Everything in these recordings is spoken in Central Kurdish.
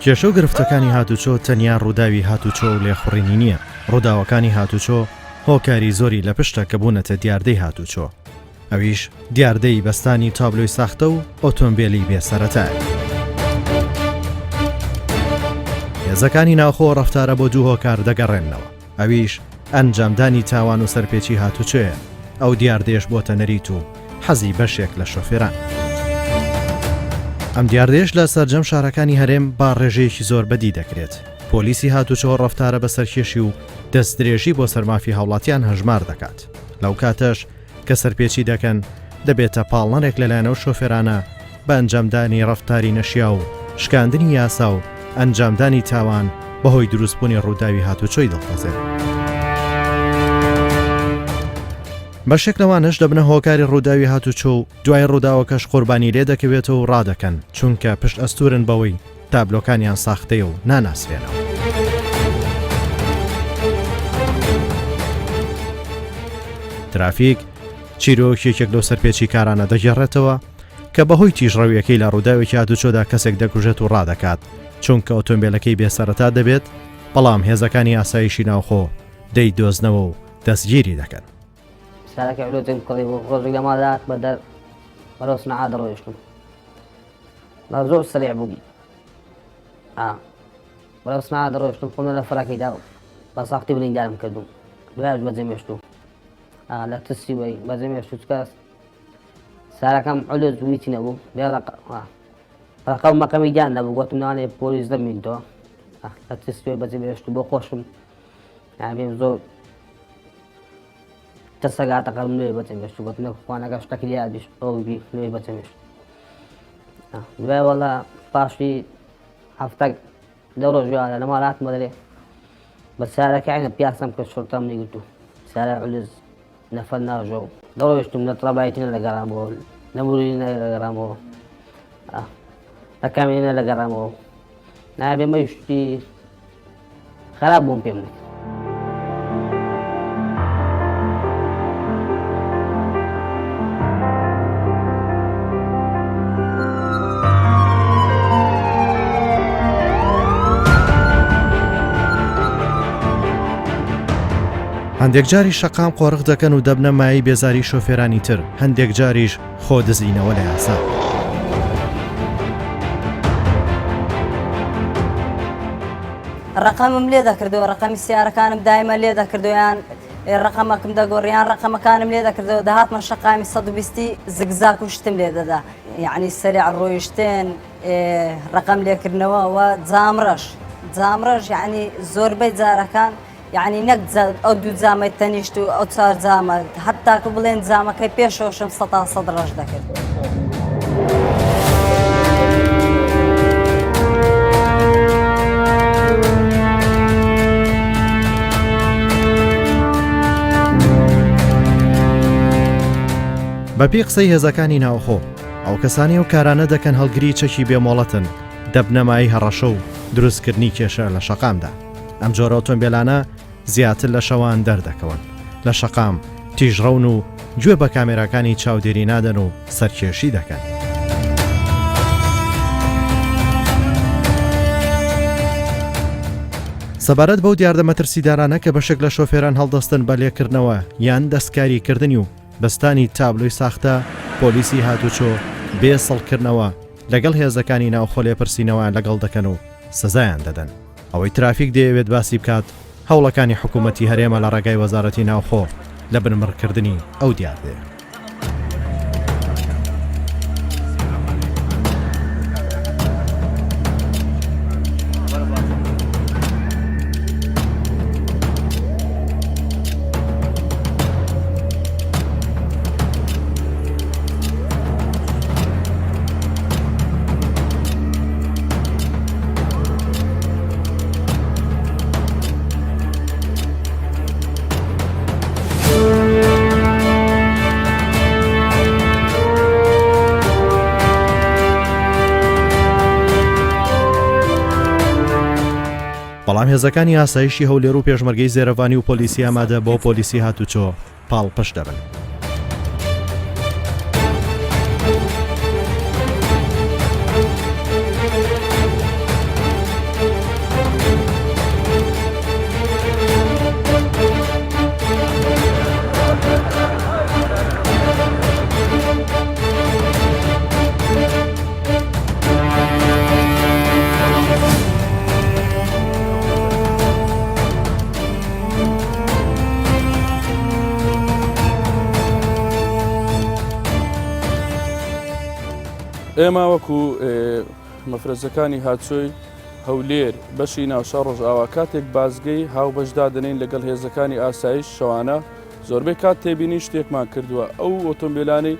کێشە و گرفتەکانی هاتوچۆ تەنیا ڕووداوی هاتوچۆ و لێخوڕینی نییە. ڕووداوەکانی هاتوچۆ هۆکاری زۆری لە پشتە کە بوونەتە دیاردەی هاتوچۆ. ئەویش دیاردەی بەستانی تابلۆی ساختە و ئۆتۆمبیلی بێسەرەتایە. هێزەکانی ناوخۆ ڕەفتارە بۆ دوو هۆکار دەگەڕێنەوە. ئەویش ئەنجامدانی تاوان و سەرپێچی هاتوچۆیە. ئەو دیاردێش بۆتە نەریت و حەزی بەشێک لە شۆفێران. ئەم دیاردێش لە سەرجەم شارەکانی هەرێم با ڕێژەیەکی زۆر بەدی دەکرێت. پۆلیسی هاتوچۆ ڕەفتارە بەسەرکێشی و دەستدرێژی بۆ سەرمافی هاوڵاتیان هەژمار دەکات. لەو کاتەش کە سەرپێچی دەکەن دەبێتە پاڵنەرێک لەلایەنەوە شۆفێرانە بە ئەنجامدانی ڕەفتاری نەشیا و شکاندنی یاسا و ئەنجامدانی تاوان بەهۆی دروستبوونی ڕووداوی هاتوچۆی دڵخەزێت. بەشێک لەوانش دەبنە هۆکاری ڕووداوی هاتوچۆ و دوای ڕووداوەکەش قوربانی لێ دەکەوێتەوە و ڕادەکەن چونکە پشت ئەستورن بەوەی تابلۆکانیان ساختەیە و ناناسرێنەوە. ترافیک چیرۆکێکێک لەو سەرپێچی کارانە دەگەڕێتەوە کە بەهۆی تیژڕەویەکەی لە ڕووداوێکی هاتوچۆدا کەسێک دەکوژێت و ڕادەکات چونکە ئۆتۆمبیلەکەی بێسەرەتا دەبێت بەڵام هێزەکانی ئاسایشی ناوخۆ دەیدۆزنەوە و دەستگیری دەکەن. سارك علوتين قضيب وخرج جمالات بدل ورسنا عادر ويشتم مرزوع سريع بوقي ورسنا عادر ويشتم قلنا لفراكي داو بس أختي بلين جالم كدوم دواج بزم يشتو لا تسوي بزم يشتو كاس ساركم علوت ويتنا بو بيرق رقم ما كم يجانا بو قلت أنا بوليس دمين تو لا تسوي بزم يشتو بخوشم يعني بزور تسقط قلم لي بتمشي بطنك وانا قشتك لي ادش او بي لي بتمشي لا والله باشي هفتك دورة جوال انا ما رات مدري بس سارك يعني بياسم كالشرطة من قلتو سارع علز نفلنا جو دورة يشتم نطربايتنا لقرامو نمورينا لقرامو أكاملنا لقرامو نابي ما يشتي خراب ممكن هەندێک جاری شەقام قۆڕق دەکەن و دەبنە مای بێزاری شۆفێرانی تر هەندێک جاریش خۆ دزینەوە لە یاسا. ڕقەمم لێ دەکردەوە ڕقەمی سیارەکانم دایمە لێ دەکردویان ڕقەمەکەم دەگۆڕیان ڕقەمەکانم لێ دەکردەوە داهاتمە شەقامی 120 زگزاک و شتم لێ دەدا یعنی سەریع ڕۆیشتن ڕقەم لێکردنەوە و جامڕەش یعنی زۆربەی جارەکان يعني نقد أو دو زامة تنيشتو أو صار زامة حتى قبلين زامة كي بيشوشم سطح صدرج ذكر بەپێی قسەی هێزەکانی ناوخۆ ئەو کەسانی و کارانە دەکەن هەڵگری چەکی بێمۆڵەتن دەبنەمایی هەڕەشە و دروستکردنی کێشە لە شەقامدا. ئەم جۆرە ئۆتۆمبیلانە زیاتر لە شەوان دەردەکەون لە شەقام تیژڕەون و گوێ بە کامێراکانی چاودێری نادەن و سەرکێشی دەکەن. سەبارەت بەو دیاردە مەترسیدارانە کە بەشێک لە شۆفێران هەڵدەستن بە لێکردنەوە یان دەستکاریکردنی و بەستانی تابلۆی ساختە پۆلیسی هاتوچۆ بێ سەڵکردنەوە لەگەڵ هێزەکانی ناوخۆ لێپرسینەوە لەگەڵ دەکەن و سزایان دەدەن. ئەوەی ترافیک دەیەوێت باسی بکات هەوڵەکانی حکوومەتی هەرێمە لە ڕێگای وەزارەتی ناوخۆ لە بنمڕکردنی ئەو دیاردەیە. بەڵام هێزەکانی ئاسایشی هەولێر و پێشمەرگەی زێرەوانی و پۆلیسی ئامادە بۆ پۆلیسی هاتوچۆ پاڵپەش دەبن. ئێمە وەکو مەفرەزەکانی هاتچۆی هەولێر بەشی ناوشار ڕۆژئاوا کاتێک بازگەی هاوبەشدا دەنین لەگەڵ هێزەکانی ئاسایش شەوانە زۆربەی کات تێبینی شتێکمان کردووە ئەو ئۆتۆمبیلانی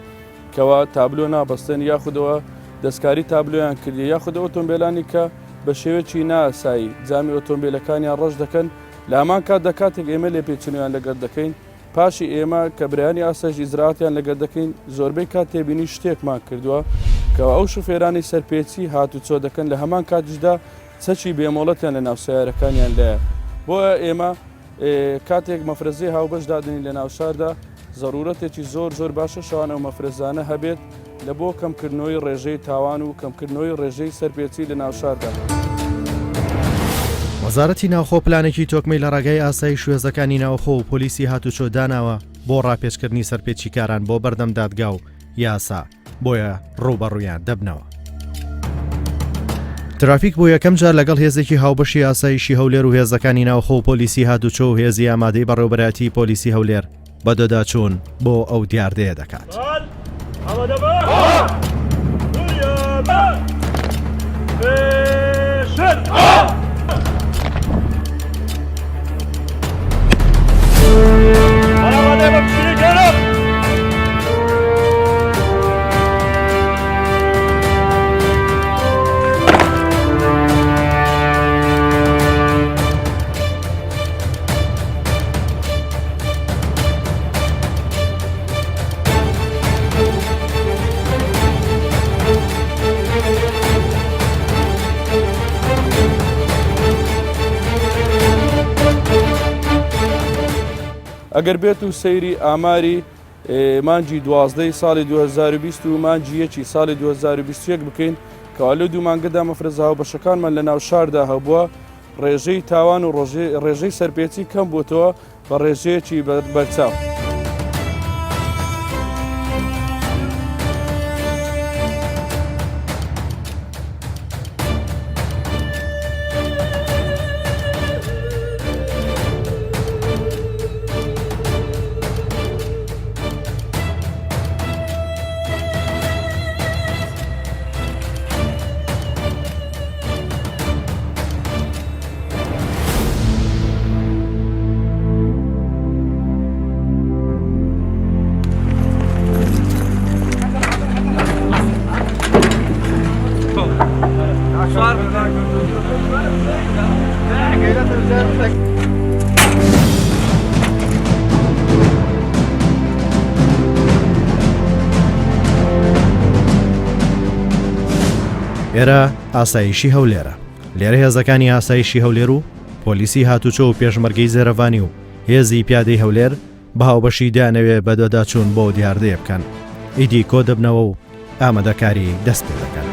کەوا تابلۆ نابەستن یاخودەوە دەستکاری تابلۆیان کردی یاخودە ئۆتۆمبیلانی کە بە شێوەیەکی نائاسایی جامی ئۆتۆمبیلەکانیان ڕەش دەکەن لە هەمان کات دەکاتێک ئێمە لێپێچنیان لەگەڵ دەکەین پاشی ئێمە کە برایانی ئاسایش ئیزراعاتیان لەگەڵ دەکەین زۆربەی کات تێبینی شتێکمان کردووە کەوا ئەو شوفێرانی سەرپێچی هاتوچۆ دەکەن لە هەمان کاتیشدا چەکی بێمۆڵەتیان لە ناو سیارەکانیان لایە بۆیە ئێمە کاتێک مەفرەزەی هاوبەشدادنی لە ناو شاردا ضرورەتێکی زۆر باشە شەوانە و مەفرەزانە هەبێت لە بۆ کەمکردنەوەی ڕێژەی تاوان و کەمکردنەوەی ڕێژەی سەرپێچی لە ناو شاردا. وەزارەتی ناوخۆ پلانێکی تۆکمەی لە ڕێگای ئاسایی شوێزەکانی ناوخۆ و پۆلیسی هاتوچۆ داناوە بۆ ڕاپێچکردنی سەرپێچی کاران بۆ بەردەم دادگا و یاسا بۆیە ڕوبەڕوویان دەبنەوە. ترافیک بۆ یەکەم جار لەگەڵ هێزێکی هاوبەشی ئاسایشی هەولێر و هێزەکانی ناوخۆ و پۆلیسی هاتوچۆ و هێزی ئامادەی بەڕێوەبەرەتی پۆلیسی هەولێر بەدەداچوون بۆ ئەو دیاردەیە دەکات. ئەگەر بێت و سەیری ئاماری مانجی 12 ساڵی 2020 و مانجی 1 ساڵی 2021 بکەین کەوا لە دوو مانگەدا مەفرەزە هاوبەشەکانمان لە ناو شاردا هەبووە ڕێژەی تاوان و ڕێژەی سەرپێچی کەم بووتەوە بە ڕێژەیەکی بەرچاو. ئێرە ئاسایشی هەولێرە لێرە هێزەکانی ئاسایشی هەولێر و پۆلیسی هاتوچۆ و پێشمەرگەی زێرەڤانی و هێزی پیادەی هەولێر بە هاوبەشی دانەوێ بەدەداچوون بۆ دیاردەیە بکەن ئیدی کۆ دەبنەوە و ئامادەکاری دەست پێ دەکەن.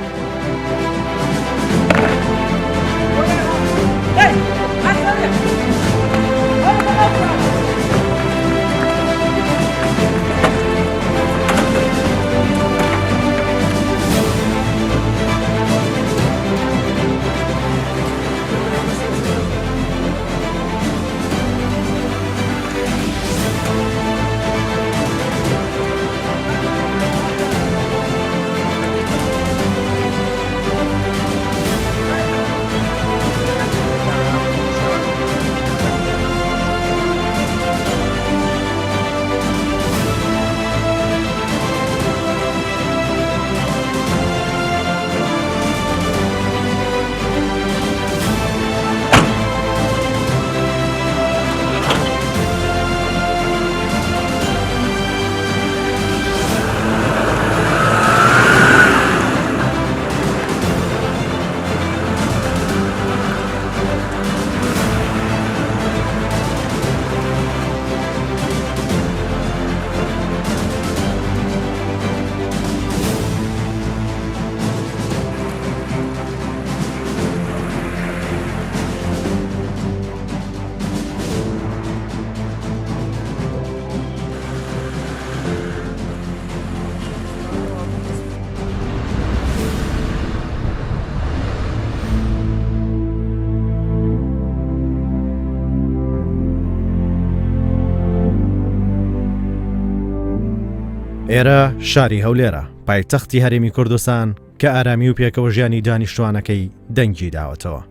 ئێرە شاری هەولێرە پایتەختی هەرێمی کوردستان کە ئارامی و پێکەوە ژیانی دانیشتوانەکەی دەنگی داوەتەوە.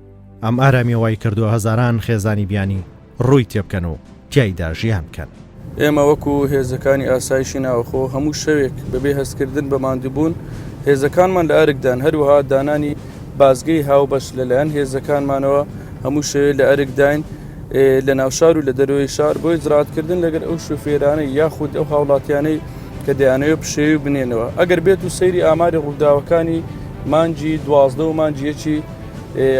ئەم ئارامی وای کردووە هەزاران خێزانی بیانی ڕووی تێبکەن و تیایدا ژیان بکەن. ئێمە وەکو هێزەکانی ئاسایشی ناوخۆ هەموو شەوێک بەبێ هەستکردن بە ماندووبوون هێزەکانمان لە ئەرکدان هەروەها دانانی بازگەی هاوبەش لەلایەن هێزەکانمانەوە هەموو شەوێ لە ئەرکداین لە ناوشار و لە دەروی شار بۆی زراعتکردن لەگەر ئەو شوفێرانەی یاخود ئەو هاوڵاتیانەی کە دەیانەوە پشێوی بنێنەوە. ئەگەر بێت و سەیری ئاماری ڕووداوەکانی مانجی 12 و مانجیەکی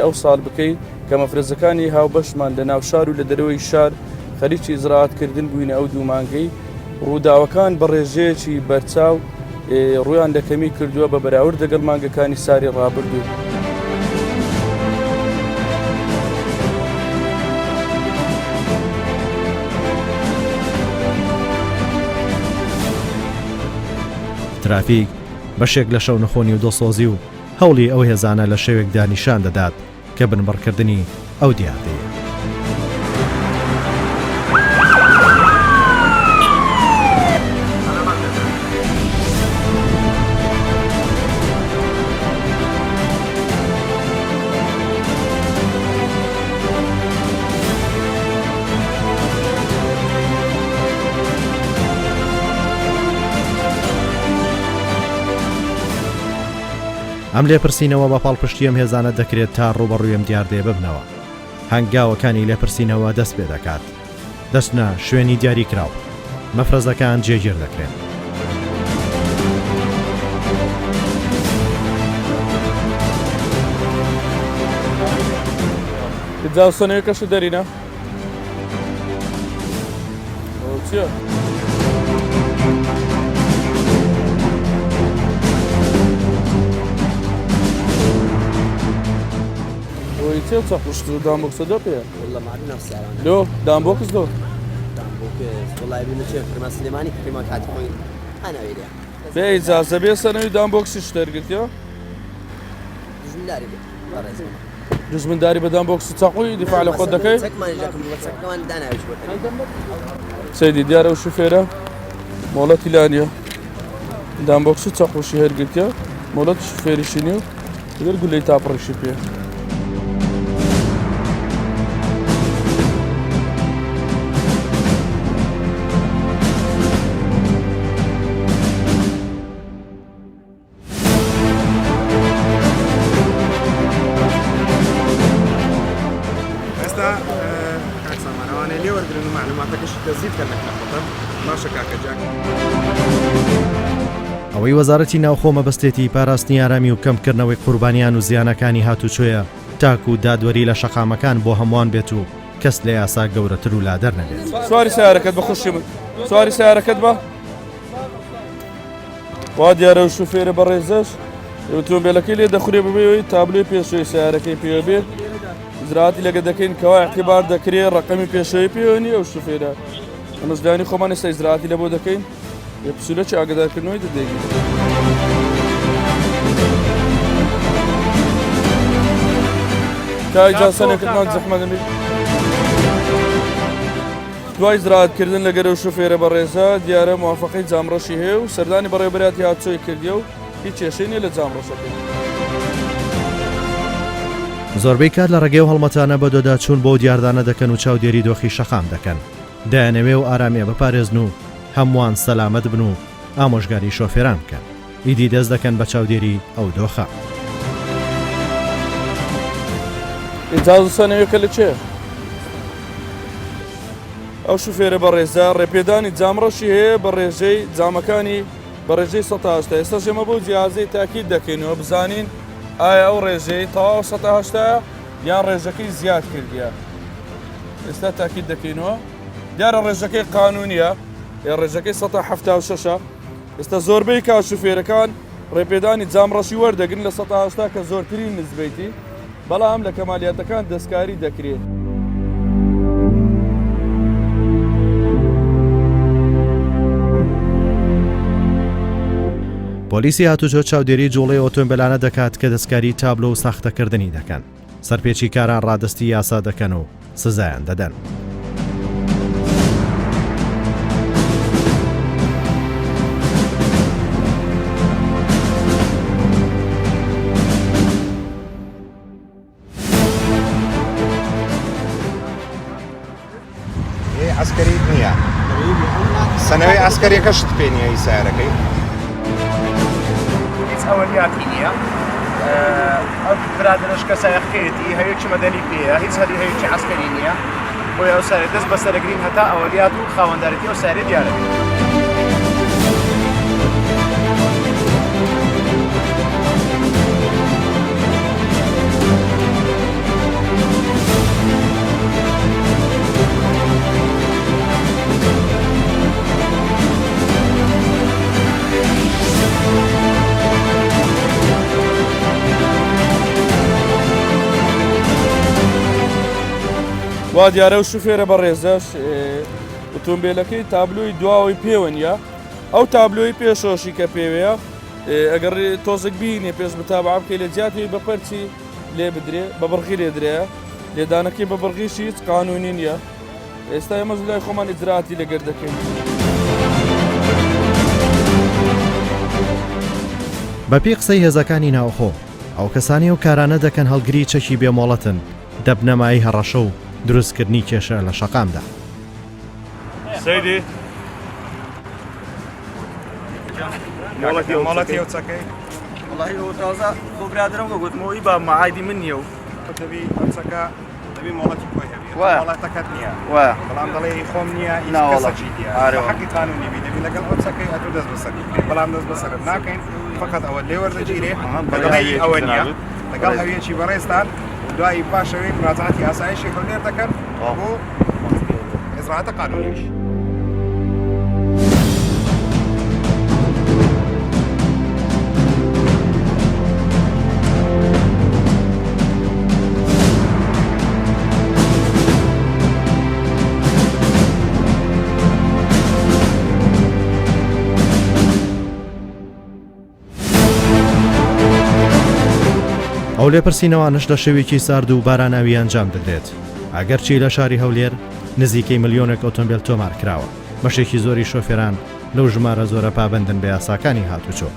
ئەو ساڵ بکەیت کە مەفرەزەکانی هاوبەشمان لە ناوشار و لە دەروی شار خەریکی زراعتکردن بووینە ئەو دوو مانگەی ڕووداوەکان بە ڕێژەیەکی بەرچاو ڕویان لە کەمی کردووە بە بەراورد لەگەڵ مانگەکانی ساری ڕابردوو. ترافیک بەشێک لە شەو نەخۆنی و دۆسۆزی و هەوڵی ئەو هێزانە لە شەوێکدا نیشان دەدات کە بنبڕکردنی ئەو دیاردەیە. ئەم لێپرسینەوە بە پاڵپشتی ئەم هێزانە دەکرێت تا ڕوبەڕووی ئەم دیاردەیە ببنەوە. هەنگاوەکانی لێپرسینەوە دەست پێ دەکات. دەستنە شوێنی دیاری کراوە. مەفرەزەکان جێگیر دەکرێن. جاوسەنەوەکەشە دەرینە؟ چییە؟ چه چاپشت رو دام بوکس دو پیه؟ والله ما عندنا سعرانه. دو دام بوکس دو. دام بوكس والله يبي نشوف كريم سليماني كريم كاتب خوين انا ويليا. به اجازه بیا سنوی دام بوکس اشتر گرت یا؟ جزمنداري برز. جزمنداری به دام بوکس تقوی دفاع على خود دکی؟ سك ما نجاكم سك كمان دانا وش سيدي ديار وشوفيره مولات إلانيا دام بوكس تقوي شهر گرت یا؟ مولات شوفيري شنیو؟ دیگر گلی تابرشی پیه. ئەوەی وەزارەتی ناوخۆ مەبەستێتی پاراستنی ئارامی و کەمکردنەوەی قوربانیان و زیانەکانی هاتوچۆیە تاک و دادوەری لە شەقامەکان بۆ هەمووان بێت و کەس لە یاسا گەورەتر و لادەر نەبێت. سواری سیارەکەت بە خوشی من سواری سیارەکەت بە وا دیارە و شوفێرە بە ڕێزەش ئۆتۆمبیلەکەی لێ دەخورێ ببێەوەی تابلوی پێشوەی سیارەکەی پێوە بێت زراعتی لەگە دەکەین کەوا اعتیبار دەکرێت ڕقەمی پێشەوەی پێوە نیە ئەو شوفێرە ئەمەزدانی خۆمان ئێستا زراعتی لە بۆ دەکەین یە پسولەکی ئاگادارکردنەوەی دەدەیگین. تا ئیجازەنێکتمان زەحمە دەبێت دوای زراعتکردن لەگەرە و شوفێرە بە ڕێزە دیارە موافقەی جامڕەشی هەیە و سەردانی بەڕێوەبەراتی هاتوچۆی کردیە و هیچ کێشەی نیە لە جامڕەشەکە. زۆربەی کات لە ڕێگەی و هەڵمەتانە بە دۆدا چوون بۆ دیاردانە دەکەن و چاودێری دۆخی شەقام دەکەن. دایانەوێ و ئارامێ بپارێزن و هەمووان سەلامەت بن و ئامۆژگاری شۆفێران بکەن. ئیدی دەست دەکەن بە چاودێری ئەو دۆخە. ئیجازە سەنەوەکە لە چێ؟ ئەو شوفێرە بە ڕێزە ڕێپێدانی جامڕەشی هەیە بە ڕێژەی جامەکانی بە ڕێژەی 180. ئێستا ژێمە بۆ جیازەی تاکید دەکەینەوە بزانین ئایا ئەو ڕێژەی تەواو 180 یان ڕێژەکەی زیاد کردیە. ئێستا تاکید دەکەینەوە دیارە ڕێژەکەی قانونیە ڕێژەکەی 176. ئێستا زۆربەی کا شوفێرەکان ڕێپێدانی جامڕەشی وەردەگرن لە 180 کە زۆرترین نزبەیتی بەڵام لە کەمالیاتەکان دەستکاری دەکرێت. پۆلیسی هاتوچۆ چاودێری جوڵەی ئۆتۆمبیلانە دەکات کە دەستکاری تابلۆ و ساختەکردنی دەکەن. سەرپێچی کاران ڕادستی یاسا دەکەن و سزایان دەدەن. عسکەریت نییە سەنەوەی عسکەریەکەشت پێ نییە هی سیارەکەی هیچ ئەوەلیاتی نییە ئەو برادرش کەسایەخکەیەتی هەیەکی مەدەنی پێەیە هیچ هەری هەیەکی عسکەری نییە بۆی ئەو سارێ دەست بە سەرەگرین هەتا ئەوەلیات و خاوەندارەتی ئەو سارێ دیارە بێت. وا دیارە و شوفێرە بە ڕێزەش ئۆتۆمبیلەکەی تابلۆی دواوەی پێوە نیە ئەو تابلۆی پێشۆشی کە پێوەیە ئەگەر تۆزێک بینێ پێش بتابع بکەی لە جیاتی بە پەرچی لێ بدرێ بە بڕغی لێدرێە لێدانەکەی بە بڕغیشی هیچ قانونی نییە ئێستا ئێمە لای خۆمان ئیجراعاتی لەگەر دەکەین. بەپێی قسەی هێزەکانی ناوخۆ ئەو کەسانی و کارانە دەکەن هەڵگری چەکی بێمۆڵەتن دەبنەمایی هەڕەشە و دروستکردنی کێشە لە شەقامدا. سەیدی مۆڵەتی ئەو چەکەی وڵی ئەو تازە بۆ برادرم گوتمەوەی بە مەعایدی من نییە و تەبی ئەم چەکە دەبی مۆڵەتی خۆی هەبێت وایە. مۆڵەتەکەت نییە وایە. بەڵام دەڵێ خۆم نییە هیچ ناوەڵە. کەسەکی دیە ئارەوە. حەقی قانونی بی دەبی لەگەڵ ئەو چەکەی ئەتو دەست بەسەری بکەیت بەڵام دەست بەسەرت ناکەین فقط ئەوە لێ وەردەگیرێ بەڵی ئەوە نییە لەگەڵ هەویەکی بەڕێستان دوایی پاشەوەی مراجعاتی ئاسایشی هەولێر دەکەن بۆ ئێجراعاتە قانونیش. ئەو لێپرسینەوانش لە شەوێکی سارد و باراناوی ئەنجام دەدرێت ئەگەرچی لە شاری هەولێر نزیکەی ملیۆنێک ئۆتۆمبیل تۆمار کراوە بەشێکی زۆری شۆفێران لەو ژمارە زۆرە پابندن بە یاساکانی هاتوچۆ.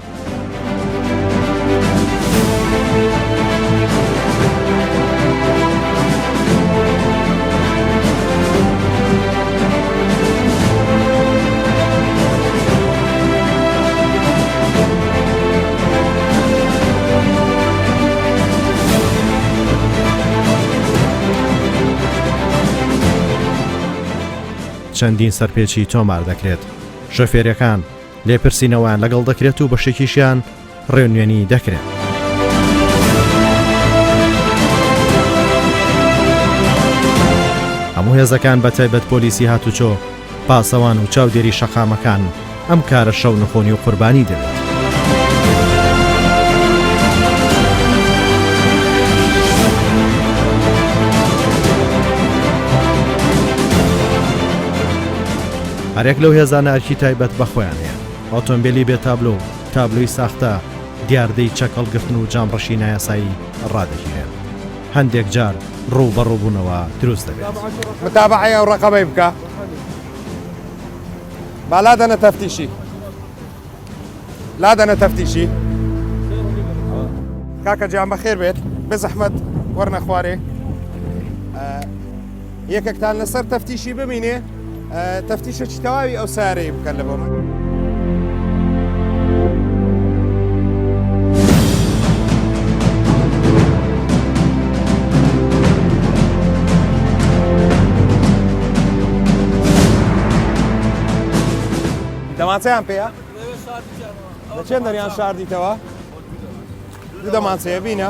چەندین سەرپێکی تۆمار دەکرێت شۆفێرەکان لێپرسینەوەیان لەگەڵ دەکرێت و بەشێکیشیان ڕێنوێنی دەکرێت. هەموو هێزەکان بە تایبەت پۆلیسی هاتوچۆ پاسەوان و چاودێری شەقامەکان ئەم کارە شەو نخۆنی و قوربانی دەبێت. هەرێک لەو هێزانە ئەرکی تایبەت بەخۆیان هەیە ئۆتۆمبیلی بێ تابلۆ تابلۆی ساختە دیاردەی چەکەڵگرتن و جامڕەشی نایاسایی ڕادەگیرێن هەندێک جار ڕوو بەڕووبوونەوە دروست دەبێت. متابعە ئەو ڕقەبەی بکە با لادەنە تەفتیشی لادەنە تەفتیشی کاکە جیان بەخێر بێت بە زەحمەت وەرنە خوارێ یەکێکتان لەسەر تەفتیشی ببینێ تەفتیشێکی تەواوی ئەو سارەی بکەن لە بۆ من. دەمانچەیان پێەیە لە چێن دەریان شاردیتەوە دوو دەمانچەیە بینە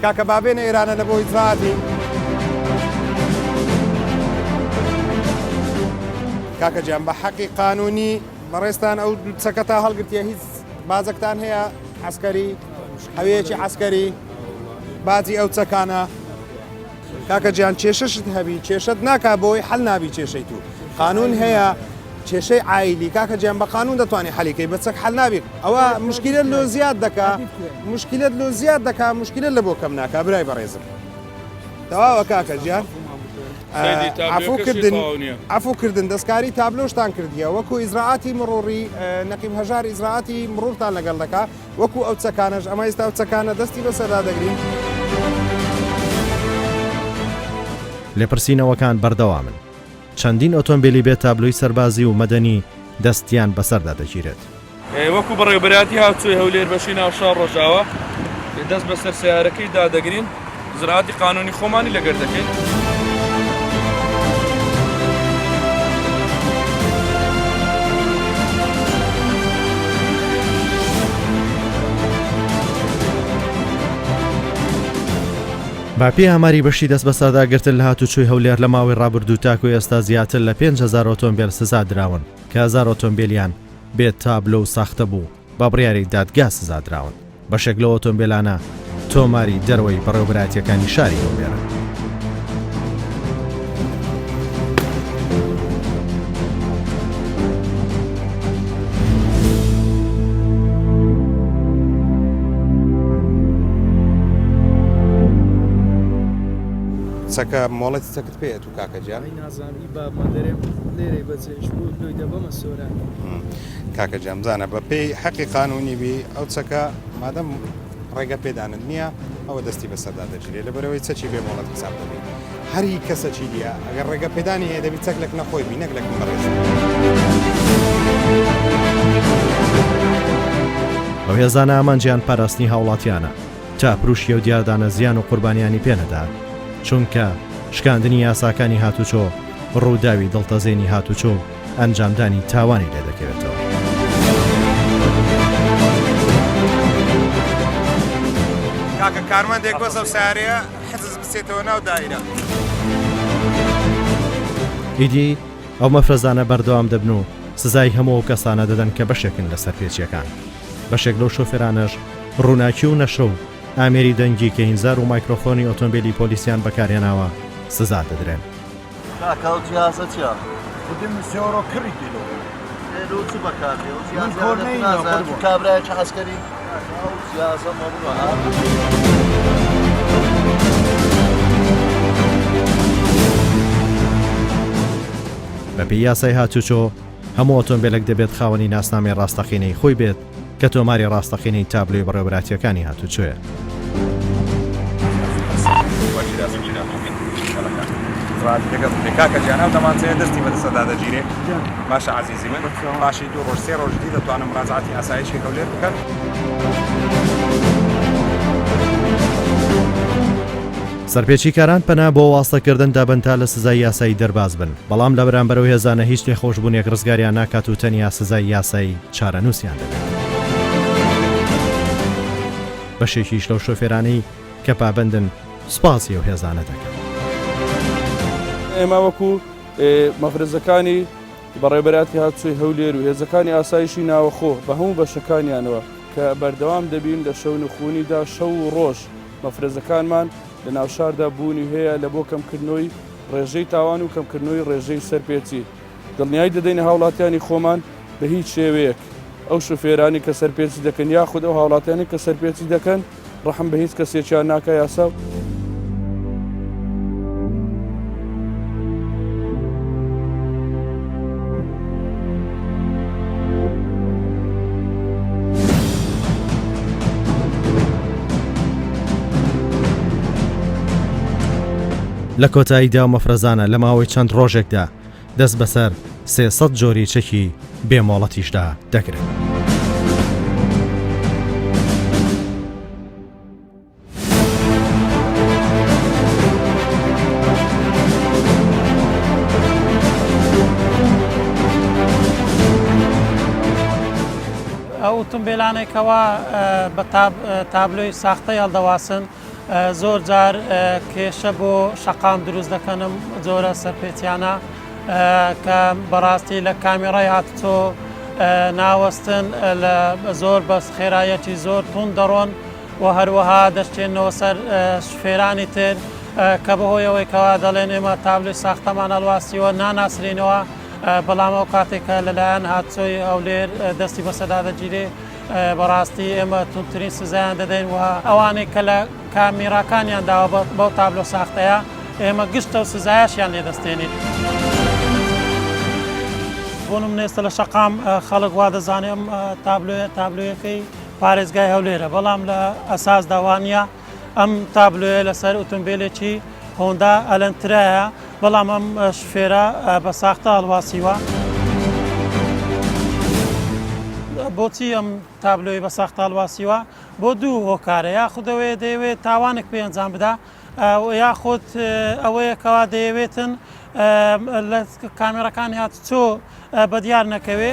کاکە بابێنە ئێرانە لە بۆ ئیجراعاتی کاکە جیان بە حەقی قانونی بەڕێستان ئەو چەکە تا هەڵگرتیە هیچ بازەکتان هەیە عسکەری هەویەکی عسکەری بازی ئەو چەکانە کاکە جیان کێشەشت هەبی کێشت ناکا بۆی حەل نابی کێشەی تو قانون هەیە کێشەی عایلی کاکە جیان بە قانون دەتوانێت حەلیکەی بە چەک حەل نابێت ئەوە مشکلت لۆ زیاد دەکا مشکلت لۆ زیاد دەکا مشکلت لە بۆ کەم ناکا برای بەڕێزم تەواوە کاکە جیان عفوکردن دەستکاری تابلۆشتان کردیە وەکو ئیزراعاتی مرۆڕی نەقیب هەژار ئیزراعاتی مرۆرتان لەگەڵ دەکا وەکو ئەو چەکانەش ئەمە ئێستا ئەو چەکانە دەستی بەسەردا دەگرین لێپرسینەوەکان بەردەوامن. چەندین ئۆتۆمبیلی بێت تابلۆی سەربازی و مەدەنی دەستیان بەسەردا دەگیرێت. وەکو بەڕێوەبەراتی هاتووی هەولێر بەشی ناوشار ڕۆژاوە دەست بەسەر سیارەکەی دادەگرین زراعەتی قانونی خۆمانی لەگەر دەکەین. باپی ئاماری بەشی دەست بەسەرداگرتن لە هاتوچۆی هەولێر لە ماوەی ڕابردوو تاکو ئێستا زیاتر لە 5,000 ئۆتۆمبیل سزا دراون کە 1000 ئۆتۆمبیلیان بێت تابلۆ و ساختە بوو بە بڕیاری دادگا سزا دراون. بەشێک لە ئۆتۆمبیلانە تۆماری دەرەوەی بەڕێوەبەراتیەکانی شاری هەولێرە. چەکە مۆڵەتی چەکت پێێت و کاکەجان نازانی با مەدەرێ لێرەی بەچێش بوو دوی دەبەمە سۆران کاکە جەمزانە بە پێی حەقی قانونی بی ئەو چەکە مادەم ڕێگە پێدانت نییە ئەوە دەستی بەسەردا دەگیرێت لەبەرەوەی چەکی بێ مۆڵەت حساب دەبێت هەری کەسەکی دیە ئەگەر ڕێگە پێدانی هەیە دەبی چەک لەک نەخۆی بی نەک لەکم بەڕێز. ئەو هێزانە ئامانجیان پاراستنی هاوڵاتیانە تا پروشیە و دیاردانە زیان و قوربانیانی پێنەدا چونکە شکاندنی یاساکانی هاتوچۆ ڕووداوی دڵتەزێنی هاتوچۆ ئەنجامدانی تاوانی لێ دەکەوێتەوە. کاکە کارمەندێک وەزە و سارەیە حەزز بچێتەوە ناو دایرە. ئیدی ئەو مەفرەزانە بەردەوام دەبن و سزای هەموو ئەو کەسانە دەدەن کە بەشێکن لە سەرپێچیەکان. بەشێک لەو شۆفێرانەش ڕووناکی و نەشە و ئامێری دەنگی کە هینزار و مایکرۆفۆنی ئۆتۆمبیلی پۆلیسیان بەکارهێناوە سزا دەدرێن. کاکەوت جیازە چیە؟ خودم سیۆرۆ کڕی کیلۆ لێرە و چ بەکاردێ کابرایەکی عەسکەری جیازە مەبووە بەپێی یاسای هاتوچۆ هەموو ئۆتۆمبیلێک دەبێت خاوەنی ناسنامەی ڕاستەقینەی خۆی بێت کە تۆماری ڕاستەقینەی تابلۆی بەڕێوەبەراتیەکانی هاتوچۆیە. کاکە جیانە دەمانچەیە دەستی بەدەسەدا دەگیرێ باشە عزیزی من باشی 2 ڕۆژ 3 ڕۆژ دی دەتوانم ڕازعاتی ئاسایشی هەولێر بکەم. سەرپێچیکاران پەنا بۆ واستەکردن دابنتا لە سزای یاسایی دەرباز بن بەڵام لە بەرامبەرەوە هێزانە هیچ لێخۆشبوونێک ڕزگاریان ناکات و تەنیا سزای یاسایی چارەنووسیان دەبێت. بەشێکیش لەو شۆفێرانەی کە پابندن سوپاسی و هێزانە دەکەن. ئێمە وەکو مەفرەزەکانی بەڕێوەبەراتی هاتوچۆی هەولێر و هێزەکانی ئاسایشی ناوەخۆ بە هەموو بەشەکانیانەوە کە بەردەوام دەبین لە شەو نخوونیدا شەو و ڕۆژ مەفرەزەکانمان لە ناوشاردا بوونی هەیە لە بۆ کەمکردنەوەی ڕێژەی تاوان و کەمکردنەوەی ڕێژەی سەرپێچی. دڵنیای دەدەینە هاوڵاتیانی خۆمان بە هیچ شێوەیەک ئەو شوفێرانی کە سەرپێچی دەکەن یاخود ئەو هاوڵاتیانی کە سەرپێچی دەکەن ڕەحم بە هیچ کەسێکیان ناکە یاسا. لە کۆتاییدا و مەفرەزانە لە ماوەی چەند ڕۆژێکدا دەست بەسەر 300 جۆری چەکی بێمۆڵەتیشدا دەکرێت. ئەو ئۆتۆمبیلانێکەوە بە تابلۆی ساختە هەڵدەواسن زۆر جار کێشە بۆ شەقام دروست دەکەنم جۆرە سەرپێچیانە کە بەڕاستی لە کامیڕای هاتوچۆ ناوەستن لە زۆر بەس خێرایەتی زۆر تون دەڕۆن و هەروەها دەشتێنەوە سەر شوفێرانی تر کە بەهۆیەوەی کەوا دەڵێن ئێمە تابلۆی ساختەمان هەڵواسیوە ناناسرینەوە بەڵام ئەو کاتێکە لەلایەن هاتوچۆی هەولێر دەستی بەسەردا دەگیرێ بەڕاستی ئێمە تونترین سزایان دەدەین و ئەوانەی کە لە کامیراکانیان داوە بەو تابلۆ ساختەیە ئێمە گشتە و سزایشیان لێدەستێنین. بۆ نمونێستە لە شەقام خەڵک وا دەزانێم تابلۆیەکەی پارێزگای هەولێرە بەڵام لە ئەساس داوانە ئەم تابلۆیە لەسەر ئۆتۆمبیلێکی هۆندا ئەلەنترایە بەڵام ئەم شفێرە بە ساختە هەڵواسیوە. بۆچی ئەم تابلۆی بە ساختە هەڵواسیوە بۆ دوو هۆکارە یاخودەوەی دەیەوێت تاوانێک پێ ئەنجام بدا یاخود ئەوەیەکەوا دەیەوێتن لە کامێرەکانی هاتوچۆ بە دیار نەکەوێ